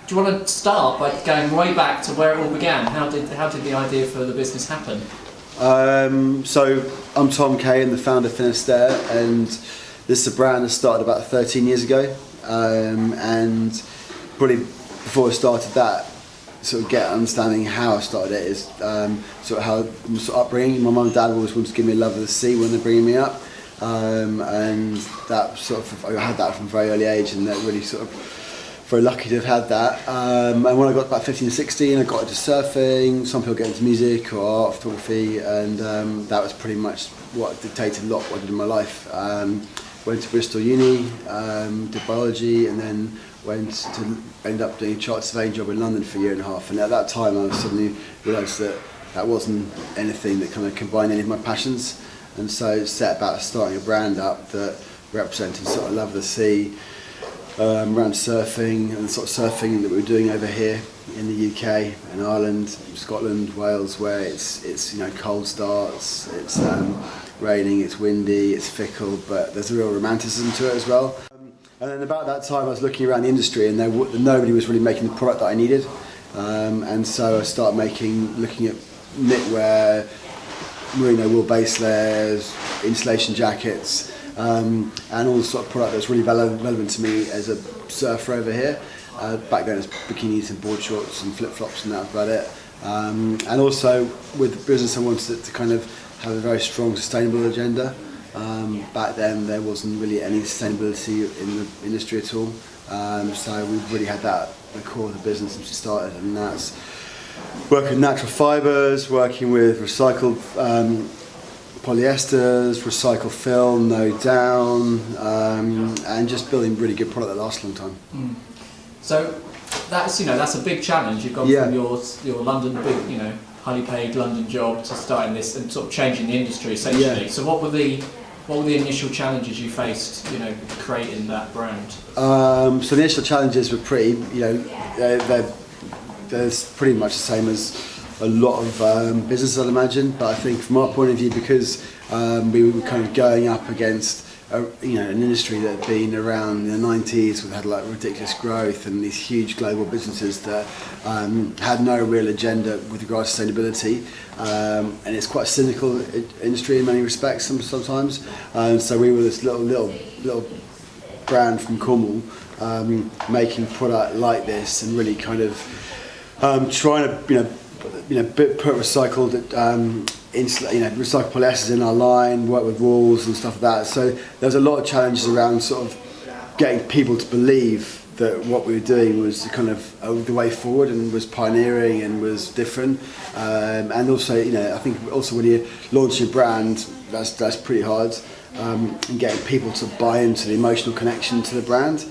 do you want to start by going way back to where it all began? How did the idea for the business happen? So I'm Tom Kay, I'm the founder of Finisterre, and this is a brand that started about 13 years ago. And probably before I started that, sort of get understanding how I started it is sort of how sort of upbringing. My mum and dad always wanted to give me a love of the sea when they're bringing me up, and that sort of I had that from a very early age, and that really sort of very lucky to have had that. And when I got about 15 or 16, I got into surfing. Some people get into music or art, photography, and that was pretty much what dictated a lot what I did in my life. Went to Bristol Uni, did biology, and then ended up doing a chartered surveying job in London for a year and a half. And at that time, I suddenly realised that wasn't anything that kind of combined any of my passions, and so set about starting a brand up that represented sort of love of the sea, around surfing and sort of surfing that we were doing over here in the UK, in Ireland, Scotland, Wales, where it's cold starts, it's raining, it's windy, it's fickle, but there's a real romanticism to it as well. And then about that time I was looking around the industry, and nobody was really making the product that I needed, and so I started looking at knitwear, merino wool base layers, insulation jackets, and all the sort of product that's really relevant to me as a surfer over here. Back then it was bikinis and board shorts and flip-flops, and that was about it. And also with the business I wanted to kind of have a very strong sustainable agenda. Back then there wasn't really any sustainability in the industry at all, so we've really had that at the core of the business since we started, and that's working with natural fibres, working with recycled polyesters, recycled film, no down, and just building really good product that lasts a long time. So that's a big challenge. You've gone from your London big, highly paid London job to starting this and sort of changing the industry essentially. So what were the initial challenges you faced, creating that brand? So the initial challenges were pretty, they're pretty much the same as a lot of businesses, I'd imagine. But I think from our point of view, because we were kind of going up against an industry that had been around in the 90s, we had like ridiculous growth and these huge global businesses that had no real agenda with regards to sustainability, and it's quite a cynical industry in many respects sometimes. So we were this little brand from Cornwall, making product like this and really kind of trying to put recycled recycled polyesters in our line, work with walls and stuff like that. So there's a lot of challenges around sort of getting people to believe that what we were doing was kind of the way forward and was pioneering and was different. And also, I think also when you're launching a brand, that's pretty hard. And getting people to buy into the emotional connection to the brand.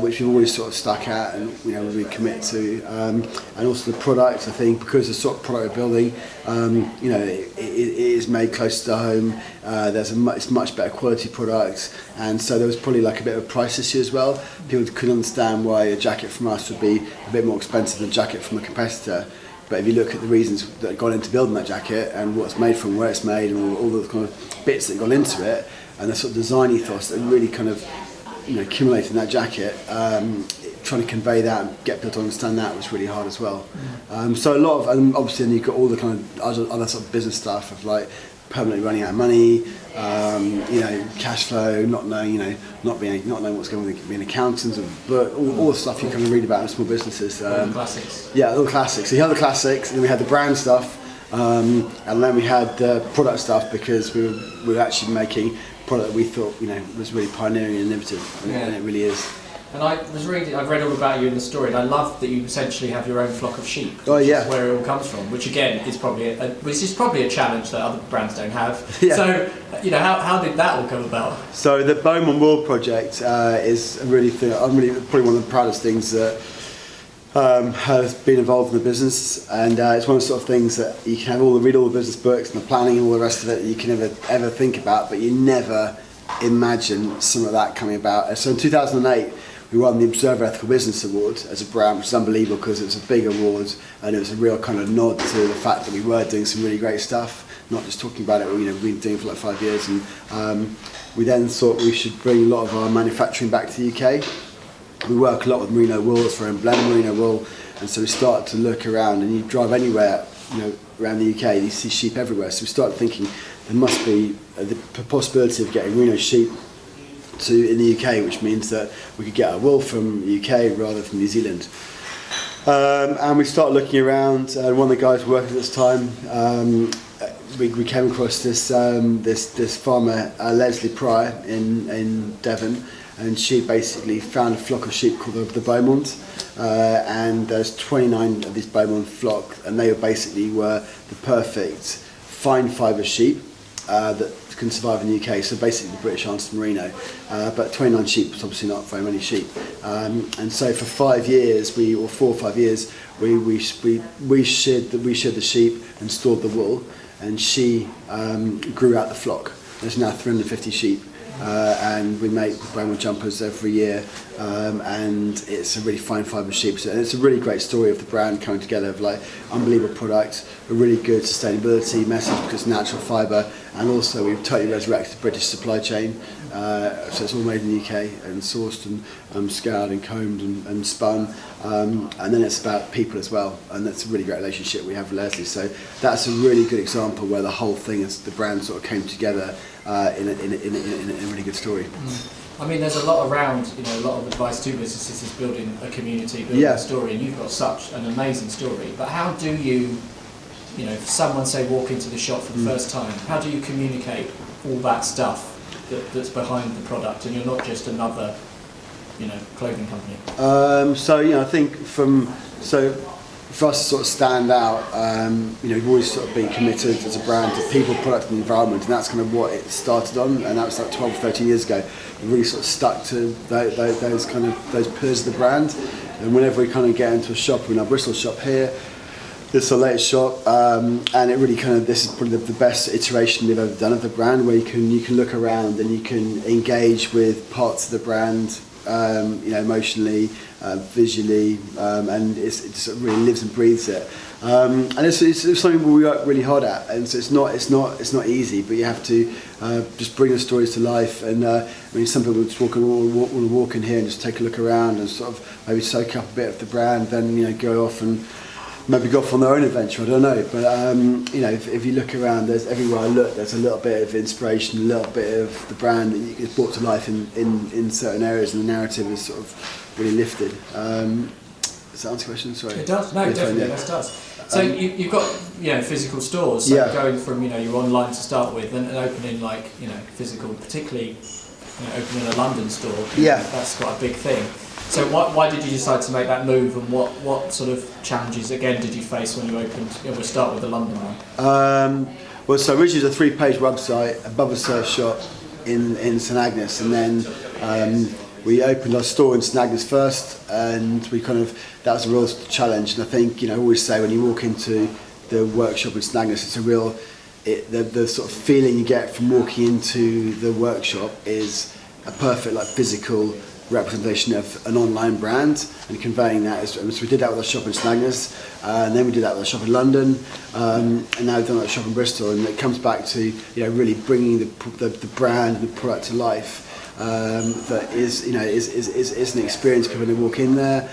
Which we've always sort of stuck at and we commit to, and also the product. I think because the sort of product we're building, it is made close to home. It's much better quality product, and so there was probably like a bit of a price issue as well. People couldn't understand why a jacket from us would be a bit more expensive than a jacket from a competitor. But if you look at the reasons that have gone into building that jacket and what it's made from, where it's made, and all the kind of bits that gone into it, and the sort of design ethos that really kind of accumulating that jacket, trying to convey that and get people to understand that was really hard as well. So a lot of, and obviously then you've got all the kind of other sort of business stuff of like permanently running out of money, cash flow, not knowing what's going on with being accountants, but all the stuff you kind of read about in small businesses. All the classics. Yeah, all the classics. So you had the classics, and then we had the brand stuff, and then we had the product stuff, because we were actually making product that we thought was really pioneering and innovative, and it really is. And I've read all about you in the story, and I love that you essentially have your own flock of sheep. Oh yeah, is where it all comes from, which again is probably a challenge that other brands don't have. Yeah. So how did that all come about? So the Beaumont Wool project is a really thing. Probably one of the proudest things that has been involved in the business, and it's one of the sort of things that you can read all the business books and the planning and all the rest of it you can ever think about, but you never imagine some of that coming about. So in 2008 we won the Observer Ethical Business Award as a brand, which is unbelievable because it was a big award and it was a real kind of nod to the fact that we were doing some really great stuff, not just talking about it. We've been doing it for like 5 years, and we then thought we should bring a lot of our manufacturing back to the UK. we work a lot with merino wools for blend merino wool, and so we started to look around, and you drive anywhere, around the UK, you see sheep everywhere. So we started thinking there must be the possibility of getting merino sheep in the UK, which means that we could get our wool from the UK rather from New Zealand. And we started looking around, and one of the guys working at this time, we came across this farmer, Leslie Pryor in Devon, and she basically found a flock of sheep called the Beaumont, and there's 29 of these Beaumont flock, and they basically were the perfect fine fibre sheep that can survive in the UK. So basically the British answer to merino, but 29 sheep is obviously not very many sheep, and so for 4 or 5 years we sheared the sheep and stored the wool, and she grew out the flock. There's now 350 sheep, and we make Beaumont jumpers every year, and it's a really fine fibre sheep. So, and it's a really great story of the brand coming together, of like unbelievable product, a really good sustainability message because it's natural fibre, and also we've totally resurrected the British supply chain. So it's all made in the UK and sourced and scoured and combed and spun, and then it's about people as well, and that's a really great relationship we have with Leslie. So that's a really good example where the whole thing, the brand sort of came together in a really good story. I mean, there's a lot around, a lot of advice to businesses is building a community, building a story, and you've got such an amazing story. But how do you, if someone say walk into the shop for the first time, how do you communicate all that stuff that's behind the product, and you're not just another, clothing company? I think for us to sort of stand out, we've always sort of been committed as a brand to people, product and environment, and that's kind of what it started on, and that was like 12, 13 years ago. We really sort of stuck to those pillars of the brand, and whenever we kind of get into a shop, we're in our Bristol shop here, this is our latest shop, and it really this is probably the best iteration we've ever done of the brand, where you can look around and you can engage with parts of the brand, emotionally, visually, and it just really lives and breathes it. And it's something we work really hard at, and so it's not easy, but you have to just bring the stories to life. And some people just want to walk in here and just take a look around and sort of maybe soak up a bit of the brand, then go off and maybe go off on their own adventure, I don't know, but if you look around, there's everywhere I look, there's a little bit of inspiration, a little bit of the brand that is brought to life in certain areas, and the narrative is sort of really lifted. Does that answer the question? Sorry. It does. No, definitely, it does. So you've got physical stores. So going from your online to start with, and opening physical, particularly opening a London store. That's quite a big thing. So why did you decide to make that move, and what sort of challenges again did you face when you opened? We'll start with the London one. Well, so originally it was a 3-page website above a surf shop in St Agnes, and then we opened our store in St Agnes first, and that was a real challenge. And I think I always say when you walk into the workshop in St Agnes, it's a real the sort of feeling you get from walking into the workshop is a perfect physical representation of an online brand, and conveying that. So we did that with our shop in St Agnes, and then we did that with our shop in London, and now we've done that shop in Bristol, and it comes back to really bringing the brand and the product to life. That is an experience. People, when they walk in there,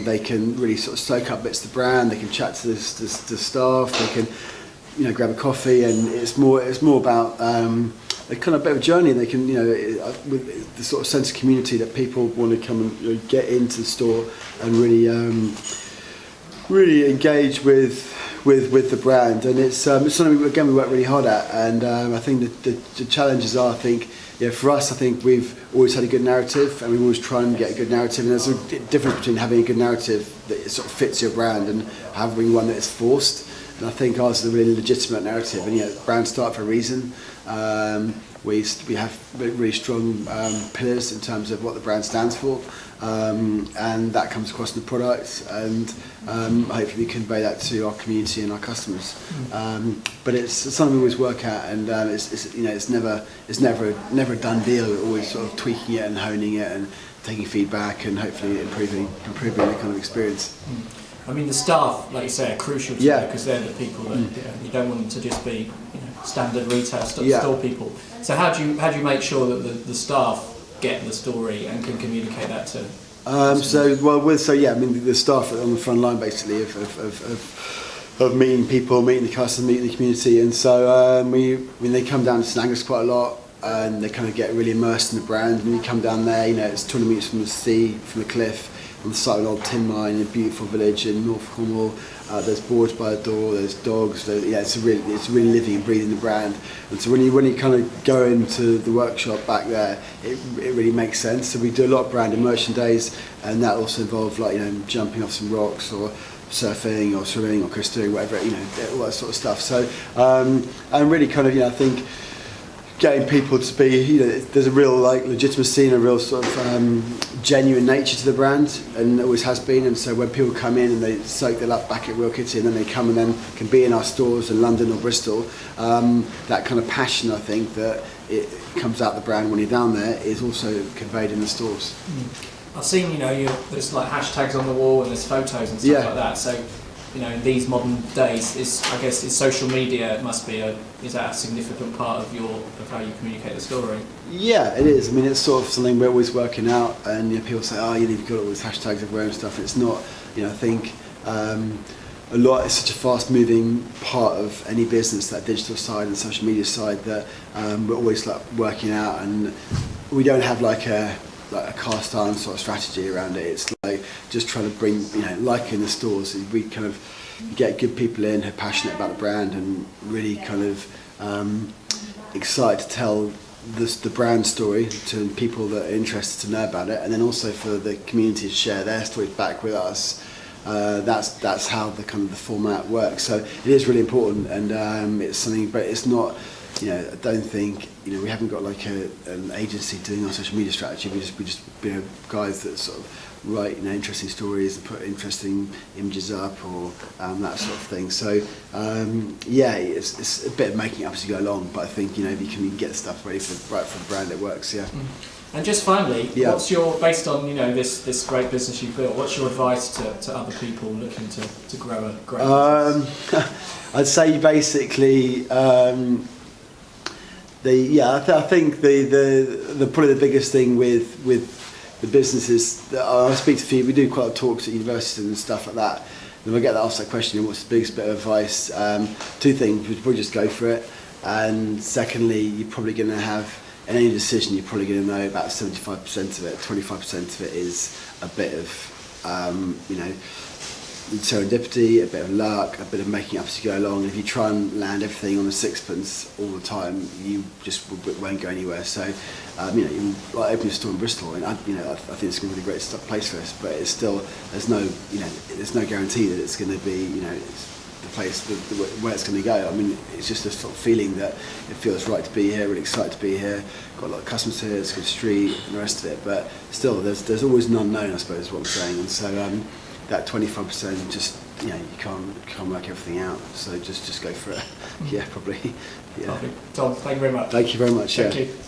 they can really sort of soak up bits of the brand. They can chat to the staff. They can grab a coffee, and it's more about a kind of bit of a journey. They can with the sort of sense of community that people want to come and get into the store and really engage with the brand. And it's something again we work really hard at. And I think the challenges are, for us, I think we've always had a good narrative, and we always try and get a good narrative. And there's a difference between having a good narrative that sort of fits your brand and having one that is forced. And I think ours is a really legitimate narrative. And brands start for a reason. We have really strong pillars in terms of what the brand stands for, and that comes across in the product, and hopefully we convey that to our community and our customers. But it's something we always work at, and it's never a done deal. We're always sort of tweaking it and honing it and taking feedback and hopefully improving the kind of experience. I mean, the staff, like you say, are crucial to you, because they're the people that you don't want them to just be standard retail store people. So how do you make sure that the staff get the story and can communicate that to I mean, the staff on the front line basically of meeting people, meeting the customers, meeting the community, and so they come down to St Angus quite a lot, and they kind of get really immersed in the brand. When you come down there, you know, it's 200 metres from the sea, from the cliff, on the side of an old tin mine in a beautiful village in North Cornwall. There's boards by the door, there's dogs. It's really living and breathing the brand. And so when you kind of go into the workshop back there, it really makes sense. So we do a lot of brand immersion days, and that also involves, like, you know, jumping off some rocks or surfing or swimming or coastering, whatever, you know, all that sort of stuff. So and really kind of, you know, I think getting people to be, you know, there's a real like legitimacy and a real sort of genuine nature to the brand, and always has been. And so when people come in and they soak their luck back at Real Kitty, and then they come and then can be in our stores in London or Bristol, that kind of passion, I think, that it comes out the brand when you're down there is also conveyed in the stores. I've seen, you know, there's like hashtags on the wall and there's photos and stuff like that. So, you know, in these modern days, I guess social media is that a significant part of how you communicate the story? Yeah, it is. I mean, it's sort of something we're always working out, and, you know, people say, oh, you've got all these hashtags everywhere and stuff. It's not, you know, I think a lot is such a fast-moving part of any business, that digital side and social media side, that we're always like working out, and we don't have like a cast iron sort of strategy around it. It's like just trying to bring, you know, like in the stores, we kind of get good people in who are passionate about the brand and really kind of excited to tell the brand story to people that are interested to know about it, and then also for the community to share their stories back with us. That's how the kind of the format works. So it is really important, and it's something, but it's not, you know, I don't think, you know, we haven't got like an agency doing our social media strategy. We just you know, guys that sort of write, you know, interesting stories and put interesting images up, or that sort of thing. So it's a bit of making it up as you go along, but I think, you know, if you can get stuff ready for the brand, it works. Yeah. And just finally, what's based on, you know, this great business you've built, what's your advice to other people looking to grow a great business? I'd say basically. I think the probably the biggest thing with the businesses that I speak to people, we do quite a lot of talks at universities and stuff like that. And I get asked that question, what's the biggest bit of advice? Two things: you'd probably just go for it, and secondly, you're probably going to have, in any decision, you're probably going to know about 75% of it. 25% of it is a bit of you know, serendipity, a bit of luck, a bit of making up as you go along. If you try and land everything on a sixpence all the time, you just won't go anywhere. So, you know, you like open a store in Bristol, and I think it's going to be a great place for us. But it's still, there's no guarantee that it's going to be, you know, it's the place where it's going to go. I mean, it's just a sort of feeling that it feels right to be here, really excited to be here. Got a lot of customers here, it's a good street, and the rest of it. But still, there's always an unknown, I suppose, is what I'm saying. And so. That 25%, just, you know, you can't work everything out, so just go for it. Yeah, probably. Yeah. Tom, thank you very much. Thank you very much. Thank you.